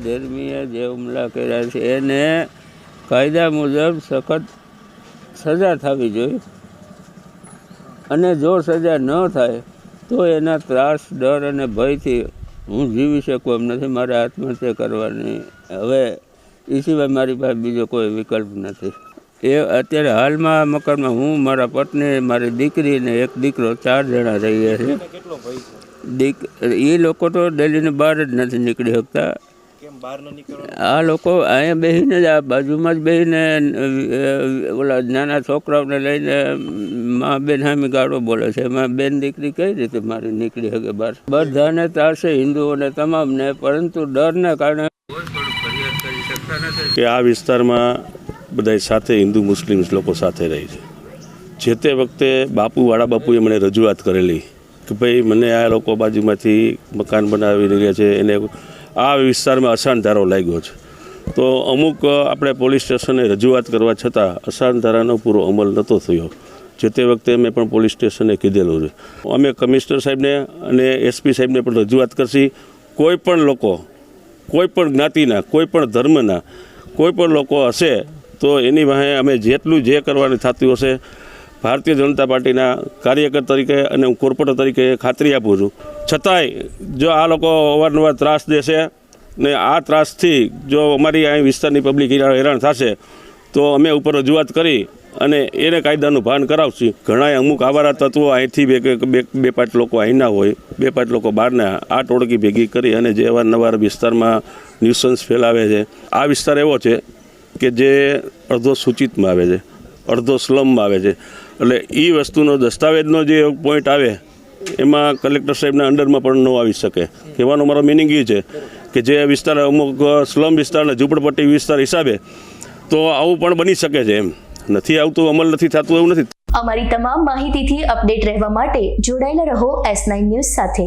દેરમીએ જે હુમલા કર્યા છે એને કાયદા મુજબ સખત સજા થવી જોઈએ, અને જો સજા ન થાય તો એના ત્રાસ, ડર અને ભયથી હું જીવી શકું એમ નથી. મારે આત્મહત્યા કરવાની હવે એ સિવાય મારી પાસે બીજો કોઈ વિકલ્પ નથી. એ અત્યારે હાલમાં મકાનમાં હું, મારા પત્ની, મારી દીકરી ને એક દીકરો, 4 જણા રહીએ છીએ. એ લોકો તો દિલ્હીની બહાર જ નથી નીકળી શકતા. આ લોકો અહીંયા બેસીને જ, આ બાજુમાં જ બેસીને ઓલા નાના છોકરાઓને લઈને મા બેન સામે ગાળો બોલે છે. એમાં બેન દીકરી કઈ રીતે મારી નીકળી શકે બહાર? બધાને ત્રાસે, હિન્દુઓને તમામને, પરંતુ ડરને કારણે ફરિયાદ કરી શકતા નથી કે આ વિસ્તારમાં બધા સાથે હિન્દુ મુસ્લિમ લોકો સાથે રહી છે. જે તે વખતે વાળા બાપુએ મને રજૂઆત કરેલી કે ભાઈ મને આ લોકો બાજુમાંથી મકાન બનાવી રહ્યા છે, એને આ વિસ્તારમાં અશાંત ધારો લાગ્યો છે. તો અમુક આપણે પોલીસ સ્ટેશને રજૂઆત કરવા છતાં અશાંત ધારાનો પૂરો અમલ નહોતો થયો. જે તે વખતે અમે પણ પોલીસ સ્ટેશને કીધેલું છે. અમે કમિશનર સાહેબને અને SP સાહેબને પણ રજૂઆત કરશી. કોઈ પણ લોકો, કોઈ પણ જ્ઞાતિના, કોઈ પણ ધર્મના કોઈ પણ લોકો હશે તો એની વાહે અમે જેટલું જે કરવાનું થતું હશે ભારતીય જનતા પાર્ટીના કાર્યકર તરીકે અને હું કોર્પોરેટર તરીકે ખાતરી આપું છું. છતાંય જો આ લોકો અવારનવાર ત્રાસ દેશે ને આ ત્રાસથી જો અમારી અહીં વિસ્તારની પબ્લિક હેરાન થશે તો અમે ઉપર રજૂઆત કરી અને એને કાયદાનું ભાન કરાવશું. ઘણા અમુક આવારા તત્વો અહીંથી બે પાંચ લોકો અહીંના હોય, 2-5 લોકો બહારના, આ ટોળકી ભેગી કરી અને જે અવારનવાર વિસ્તારમાં ન્યુસન્સ ફેલાવે છે. આ વિસ્તાર એવો છે કે જે અડધો સૂચિતમાં આવે છે, અડધો સ્લમમાં આવે છે. એટલે એ વસ્તુનો દસ્તાવેજનો જે પોઈન્ટ આવે એમાં કલેક્ટર સાહેબના અંડરમાં પણ ન આવી શકે. કહેવાનો મારો મિનિંગ એ છે કે જે વિસ્તાર અમુક સ્લમ વિસ્તારના ઝૂંપડપટ્ટી વિસ્તાર હિસાબે તો આવું પણ બની શકે છે. એમ નથી આવતું, અમલ નથી થતું એવું નથી. અમારી તમામ માહિતીથી અપડેટ રહેવા માટે જોડાયેલા રહો S9 ન્યૂઝ સાથે.